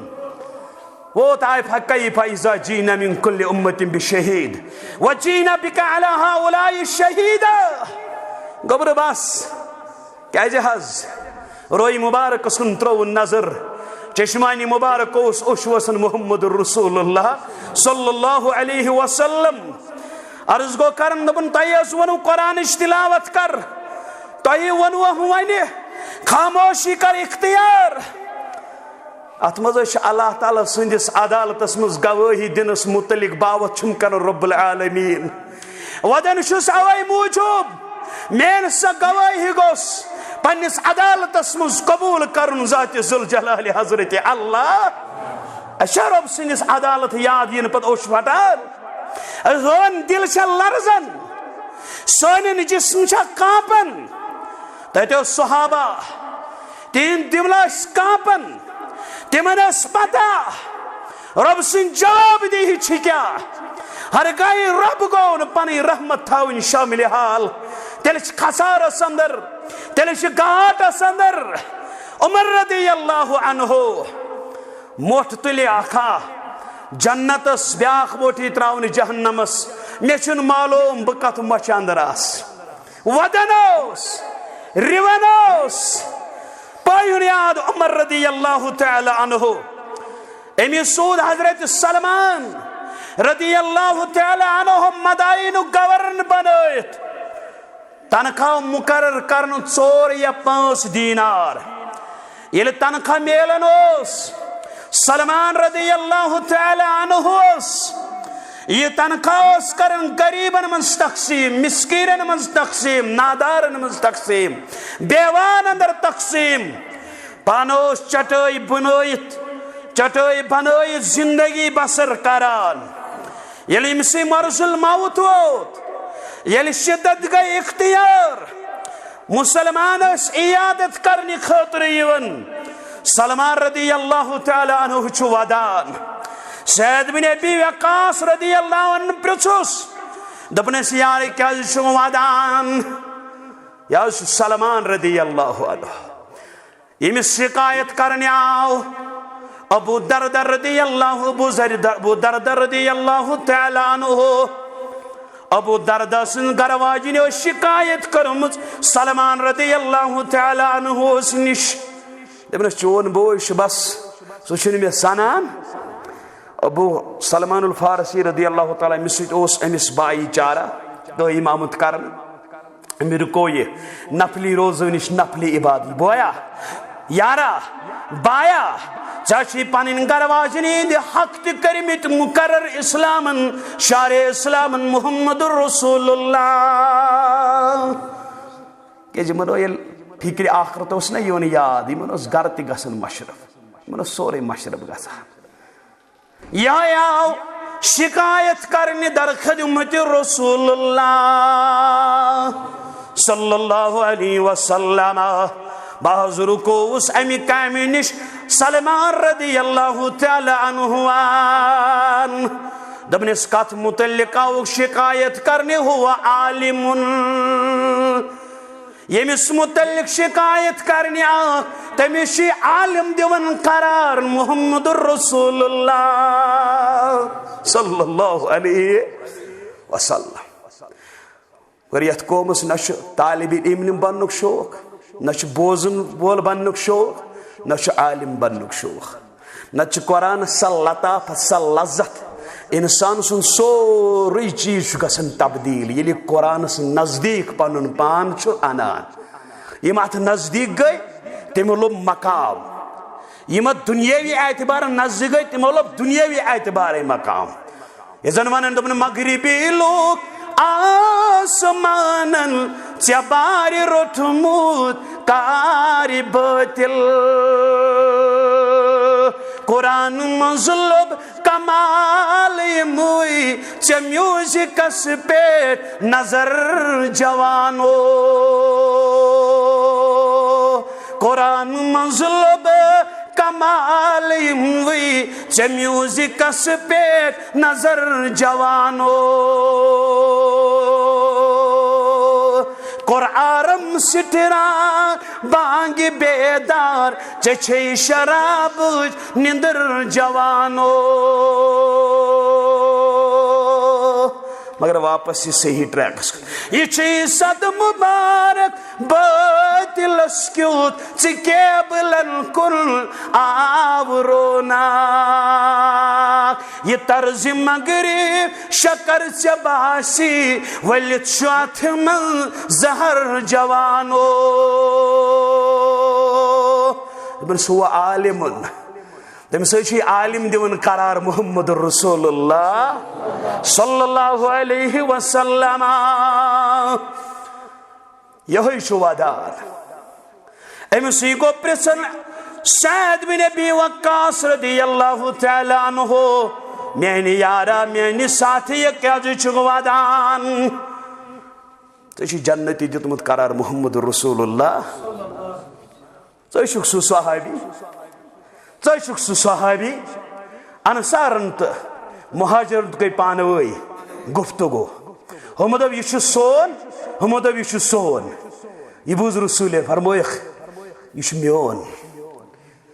वो ताइफ कैफ इज़ा जीना मिन कुल्लि उम्मतिन बिशहीद व जीना बिका अला हाउलाई शहीदा गोबर बस क्या जहाज रोई मुबारक सुन त्रो नजर चश्मानी मुबारक उशवसन मुहम्मद रसूलुल्लाह सल्लल्लाहु अलैहि वसल्लम अर्ज गो करन दबन तयस वनु कुरान तिलावत कर तय वनु वन खामोशी कर इख्तियार अत मज अल्लाह ताला संदिस अदालतस मज गवाही दिनस मुतलिक बावत छुम कर रब्बुल आलमीन वदन छुस अवै मूजूब मेन स गवाही गोस पन्निस अदालतस मज कबूल करन जात जुल जलाल हजरत अल्लाह अशरब सिनिस अदालत याद यन पत ओश फटान जोन दिल छ लरजन सोन जिस्म छ कांपन ततो सहाबा तीन दिवलास कांपन तिमन पता रब सिंह जवाब दी क्या हर गाय रब गो पन रहमत थावन शामिल हाल तेल खसारस अंदर तेल घाटस अंदर उमर रदियल्लाहु अन्हु मोट तुले आखा जन्नतस ब्याख मोटी त्रावन जहन्नमस मे छुन मालूम बह कत मच अंदर आस वदनोस रिवनोस पायुन याद उमर रदियल्लाहु तआला अन्हु एमी सूद हजरत सलमान रदियल्लाहु तआला अन्हु मदाइन गवर्न बनैत तनखा मुकर्रर करन 4 या 5 दीनार ये तनखा मेलन सलमान रदियल्लाहु तआला अन्हु ये तनखा करन गरीबन मज तकसीम मिस्कीरन मज तकसीम नादारन मज तकसीम बेवान अंदर तकसीम पानोस चटई बनैत जिंदगी बसर करान यलि इमसे मरजुल मौत वोत यलि शिद्दत गई इख्तियार मुसलमान इयादत करने खतर यवन सलमान रदियल्लाहु तआला अन्हु छु वदान सैद बिन अबी वक्कास रदियल्लाहु अन्हु प्रुछुस दपनस यार क्या छु वदान या सलमान रदियल्लाहु अन्हु इम शिकायत करने आओ अबू दरदा रदियल्लाहु अबू दरदा रदियल्लाहु तआला अन्हु अबू दरदा सिन गरवाजी ने शिकायत करम सलमान रदियल्लाहु तआला अन्हु निश दपनस चोन बोश बस सुन मे सनान अबू सलमान फारसी रदियल्लाहु तआला अमिस बाई चारा दो इमामत कर अमि रुको ये नफली रोजो निश नफली इबादत बोया यारा बाया चाची पन गरवाजनी हक तमित मुकर्रर इस्लामन शारे इस्लामन मुहम्मद रसूलुल्लाह के मनो ये फिक्र आखरत ना योन याद इन गर तन मशरफ इन सोरे मशरफ गाव शिकायत करने दर खिदमत रसूलुल्लाह सल्लल्लाहु अलैहि वसल्लम बाजुर को उस अमी कामी निश सलमान रदियल्लाहु तआला अन्हु दबनिस कथ मुतल्लिक शिकायत करने हुआ आलिमुन यमिस मुतल्लिक शिकायत करने तमिस आलिम दिवन करार मुहम्मद रसूलुल्लाह सल्लल्लाहु अलैहि वसल्लम गर यथ कौमस न तालिब इल्म बननुक शौक न बोजन वोल बननुक शौक न आलिम बननुक शौक न कुरान सा लताफ सा लज्जत इंसान सुन सोरे चीज गसन तब्दील ये कुरान नजदीक पन पान अनान यम अत नजदीक गई तम लोब मकाम यम दुनियावी एतबार नजदीक गई तमो लोग दुनियावी एतबार मकाम ये जन वन तुम मगरिबी लोग आसमानन चबार रोठमुत कारी बातिल कुरान मजलब कमाल मुई च म्यूजिकस पे नजर जवानो कुरान मजलब कमाल मुई च म्यूजिकस पे नजर जवानो कुरारम सिटरा बांग बेदार चछे शराब निंदर जवानो मगर वापस ये सही ट्रैक ये सद मुबारक बातिलस क्यूत केबलन कुल आवरोना ये तर्ज मगरिब शकर चबासी वलित शाथम जहर जवानो इबन सुवा आलिमुन तमिस आलिम दिवन करार मुहम्मद रसूलुल्लाह सल्लल्लाहु अलैहि वसल्लम यही शुवादार अमिस गो प्रसन सैद बिन अबी वक्कास रदियल्लाहु तआला अन्हु मेनि यारा मेनि साथी क्या वादान तो जन्नती दितमुत करार मुहम्मद रसूलुल्लाह सु सहाबी सु सहाबी अनसारन तो मुहाजिरन गई पान वही गुफ्तगो हम दप यह सोन हम दप यह सोन यह बूज रसूल फरमोयख यह मोन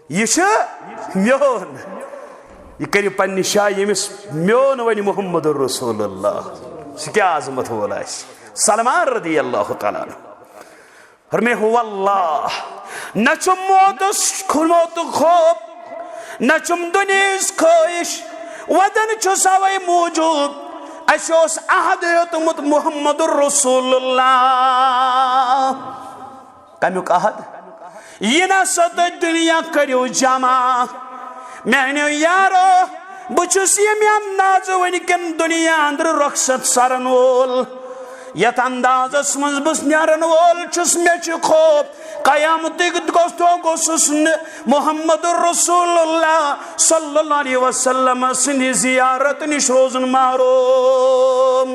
यह मोन यह कर पन्ने शाह यमिस मोन वन मुहम्मद रसूलुल्लाह क्या आजमत वोल सलमान रदियल्लाहु तआला फरमे हुवल्लाह न चुम मौत खौफ न चुम दुनियास ख्वाहिश वदन सवै मौजूद अस अहद हेतुमुत मुहम्मद रसूलुल्लाह कमुक अहद यह न सत दुनिया करो जमा मैंने यारो बहुस ये अंदाज वनकन दुनिया अंदर रखसत सरन वोल यथ अंदाजस मज बस नारन वोल मे खौफ कयामत गोस मुहम्मद रसूलुल्लाह सल्लल्लाहु अलैहि वसल्लम सिंध जियारत निश रोजन मारूम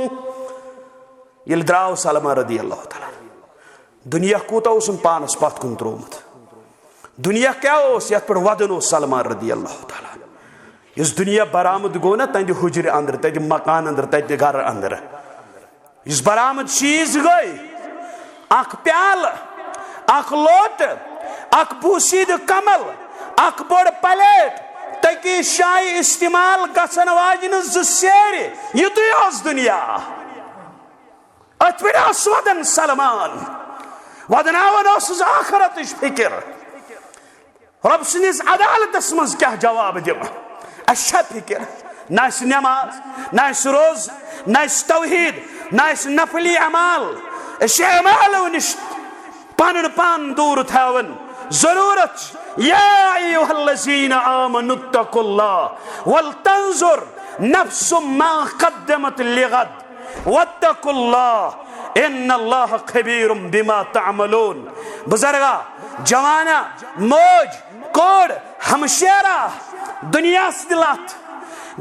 ये द्राव सलमान रदियल्लाहु तआला दुनिया कूता पानस पत कुन त्रोमुत दुनिया क्या ये पे वदन सलमान रदियल्लाहु तआला इस दुनिया बरामद गो ना तंद हुजर अंदर तत मकान अंदर तत घर अंदर इस बरामद चीज गई अख प्याल अख लोट अख पूसीद कमल अख बड़ प्लेट तकी शाय इस्तेमाल गसन वाजन सेर युत दुनिया अत पे वदन सलमान वदनावन आखरत फिक्र रब सनिस अदालतस मज क्या जवाब दिम अच्छा फिक्र ना नमाज ना रोज ना तौहीद ना नफली अमाल अमालो निश पन पान दूर थावन जरूरत या अय्युहल्लज़ीना आमनुत्तकुल्लाह वल तंजुर नफ्सुम मा क़द्दमत लिगद वत्तकुल्लाह इन्नल्लाह खबीरुम बिमा तअमलून बुजुर्गा जवाना मौज कोड हमशेरा दुनिया दिलात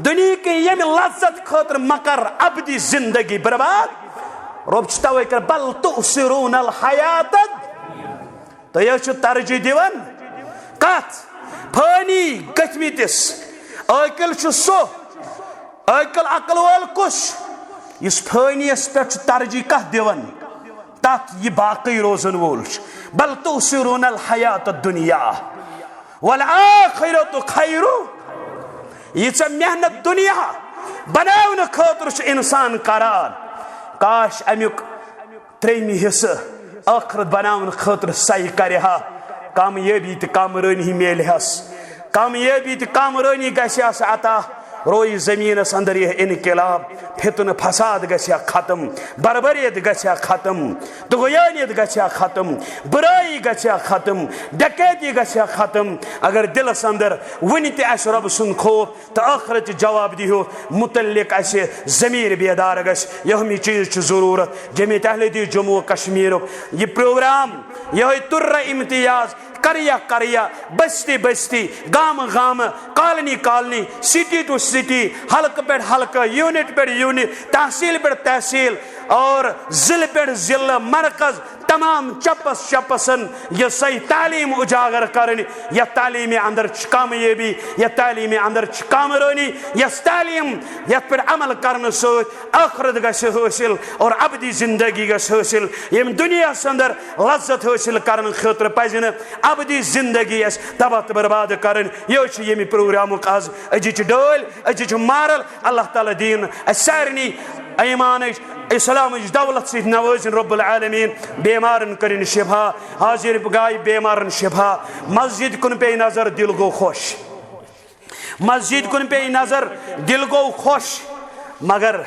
दुनिया के यम लज्जत खतर मकर अबदी जिंदगी बर्बाद रब तवे कर बल तुसिरून अल हयात तो यह तरजीह दिवन कत फानी गथमितिस अकल सो अकल अकल वोल कुश इस फानियस पे तरजीह कत दिवन तथ यह बाकी रोजन वोल बल तुसिरून अल हयात दुनिया वल आखिरतु खैरु यह मेहनत दुनिया बनावन खतर इंसान करान काश अमुक त्रेमी हिस्से आखरत बनावन खतर सही करहा कामयाबी तो कामरानी मिलहस कामयाबी तो कामरानी गस अता रोई ज़मीनस अंदर यह इनकलाब फितन फसाद गया ख़त्म बरबरियत गया ख़त्म तुग़यानियत गया ख़त्म बुराई गया ख़त्म डकैती गया ख़त्म अगर दिलस अंदर वन तह रब सुन खौफ तो आखिरत जवाब दिहो मुतल्लिक ज़मीर बेदार गहमी चीज़ ज़रूरत जमीयत अहले जम्मू कश्मीर यह प्रोग्राम यह तुर्र इम्तियाज़ करिया करिया बस्ती बस्ती गाम गाम colony colony city to city हल्क पे हल्क यूनिट पे यूनिट तहसील पे तहसील और जिले पे जिला मरकज तमाम चपस चपसन यह सही तालीम उजागर करनी यह तालीम अंदर कामयाबी यह तालीम अंदर कामरानी यह तालीम यह पे अमल करने आखिरत हासिल और अबदी जिंदगी हासिल यम दुनिया अंदर लज्जत हासिल करने खतर पज अबदी जिंदगी तबाह तो बर्बाद कर यह प्रोग्राम आज अजिच डोल अजिच मारल अल्लाह ताला दीन सारनी ईमान इस्लाम दौलत सत नवाजन रब्बुल आलमीन बेमारन करिन शिफा हाजिर गाय बेमारन शिफा मस्जिद कुन पे नजर दिल गो खुश मस्जिद कुन पे नजर दिल गो खुश मगर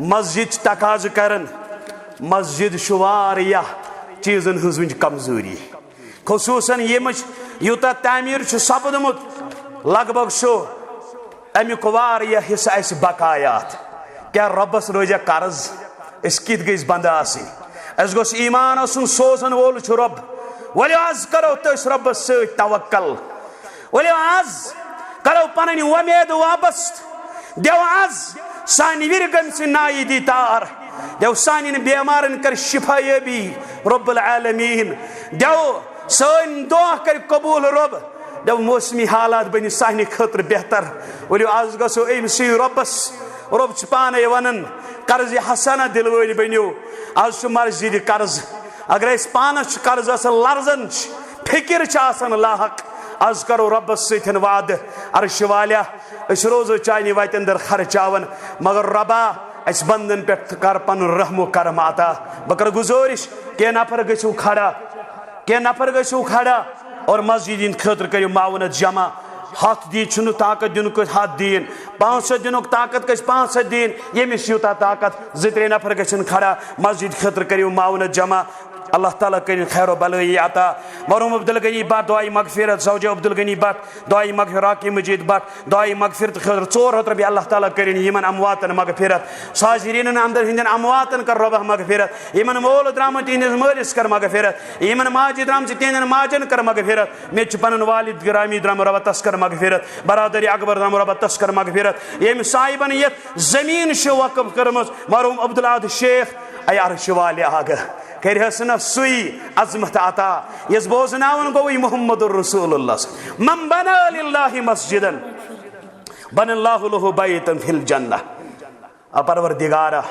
मस्जिद तकाज करन मस्जिद वारिया चीजन हज वन कमजोरी खुसूसन यमच यूता तामीर सपदमुत लगभग अमुक वारिया हिस्सा बकायात क्या रबस रोजा कर्ज कत गई बंद आस गोस ईमान सोजन वोल रब वलो आज करो तस रबस सवक्कल वलो आज करो पन उम्मीद वापस देव आज सान विरगन से नाईदी तार देव सान बेमारन कर शिफायबी रब्बुल आलमीन देव सन दुआ कर कबूल रब देव मौसमी हालात बन सान खतर बेहतर वलो आज गो अमसी रबस रब पाने वन कर्ज हसना दिल वल बनो आज मस्जिद कर्ज अगर पानस कर्ज लर्जन फिक्र लाहक आज करो रबस सतन वाद अर्श वालिया रोजो चाने वत अंदर खर्चावन मगर रबा अस बंदन पे कर पन रहमो करम अता बह कर गुजारिश के नफर गो खड़ा और मस्जिद खतर करो मावनत जमा हाथ दी ताकत दिन हाथ दीन 500 दिन ताकत गई 500 दिन यमिस यूता ताकत 2-3 नफर गन खड़ा मस्जिद खतर करो मावनत जमा अल्लाह ताला कर खैर भलाई अता मरूम अब्दुल गनी भट दुआई मगफिरत सौजा अब्दुल गनी भट दुआई मगफिरत राकी मजीद भट दुआई मगफिरत खतर 400 रपी अल्लाह ताला कर यमन अमवातन मगफिरत साजिरीन अंदर हिंदन अमवातन कर रब मगफिरत यमन मोल द्राम तिहंदिस मालिस कर मगफिरत यमन माजिद द्राम तिहंदन माजन कर मगफिरत मे पन वालिद ग्रामी द्राम रब तस कर मगफिरत बरादरी अकबर द्राम रब तस कर मगफिरत यम साहिबन ये जमीन वक़्फ़ करम मरूम अब्दुल आद शेख अयार शिवाल आग करना सुई अजमत अता यस बोजनावन गो मोहम्मद रसूलुल्लाह मन बना लिल्लाहि मस्जिदन बनल्लाहु लहु बैतन फिल जन्नह परवरदिगारा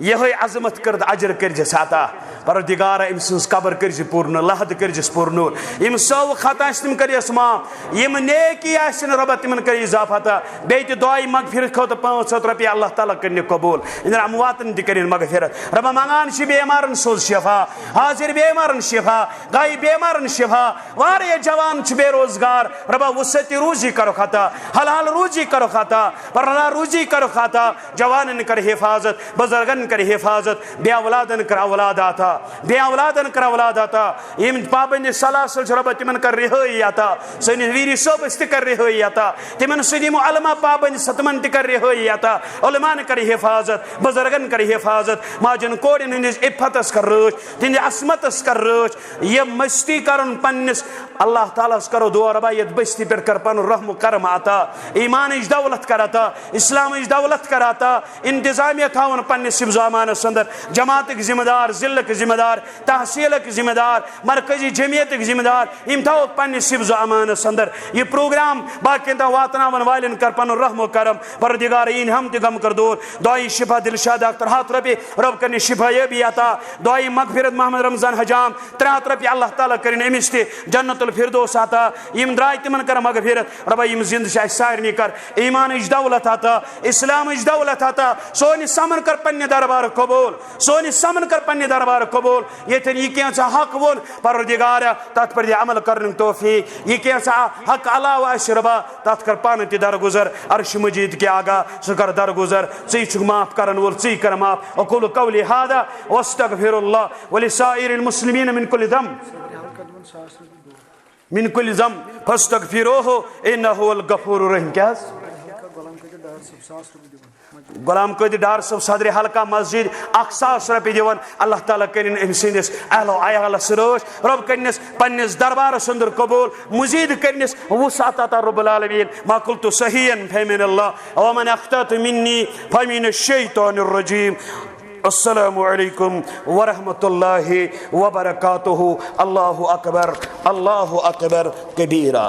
यह अजमत कर अजर कर अता परवरदिगारा अम सज कबर कर पूर्ण लहद कर पूर्ण यम सव खता तम कर माफ यम नेकी रब तिमन कर इजाफता बे दुआई मगफिरत खत 500 रपी अल्लाह ताला कर कबूल इन अमवातन कर मगफिरत रब मंगान बेमारन सोज शिफा हाजिर बेमारन शिफा गाय बेमारन शिफा वारिया जवान बेरोजगार रब वसत रूजी करो खता हलाल रूजी करो खता परला रूजी करो खाता जवान कर हिफाजत बुजुर्गन कर हिफाजत बे औलादन कर औलाद आता बे औलादन कर औलाद आता यम पाबंद सलासल रब तिमन कर रिहाई आता सनी वीर सोबस कर रिहाई आता तिमन सदीम अलमा पाबंद सतमन कर रिहाई आता उलमान कर हिफाजत बुजुर्गन कर हिफाजत माजन कोड़न हंदिस इफ्फतस कर रोच तिंद असमतस कर रोच ये मस्ती करन पन्निस अल्लाह ताला करो दुआ रबा ये बस्ती पर कर पन रहम करम आता ईमान दौलत कर आता इस्लाम दौलत कर आता इंतजामिया थावन पन्निस ज़मानस अंदर जमात जिम्मेदार जिले जिम्मेदार तहसील जिम्मेदार मरकजी जमीयत जिम्मेदार यम थो पन्निस ज़मानस अंदर यह प्रोग्राम बाकियन तक वातनावन वालन कर पन रहम करम परवरदिगार इन हम गम कर दूर दुआई शिफा दिलशाद अख्तर 100 रपी रब कर शिफा ये भी आता दुआई मगफिरत मोहम्मद रमजान हजाम 300 रपी अल्लाह ताला कर अमिस जन्नतुल फिरदौस आता यम द्राय तिमन कर मगफिरत रब यम जिंद सारनी कर ईमान दौलत आता इस्लाम दौलत आता सोन समन कर पन्ने दरबार कबूल सोनी समन कर पन्ने दरबार कबूल यतन ये क्या हक वोन परवरदिगार तथ पर अमल करने तौफीक ये क्या हक अलावा अशरबा तथ कर पान ते दरगुजर अर्श मजीद के आगा सु कर दरगुजर सी छु माफ करन वोल सी कर माफ अकुल कौली हादा वस्तगफिरुल्लाह व लिसाइरिल मुस्लिमीन मिन कुल्लि ज़म फस्तगफिरूहु इन्नहु हुवल गफूरुर रहीम। क्या गुलाम कदीर डार सब सदर हल्का मस्जिद 1,000 रुपये दिवन अल्लाह ताला करिन अम सिंदिस अहलो अयालस रोश रब करिनस पन्निस दरबारस अंदर कबूल मजीद करिनस वुसात अता रब्बुल आलमीन मा कुल्तु सहीयन फमिनल्लाह व मन अख्तत मिन्नी फमिन अश-शैतानिर रजीम। अस्सलामु अलैकुम व रहमतुल्लाहि व बरकातुहू। अल्लाहु अकबर कबीरा।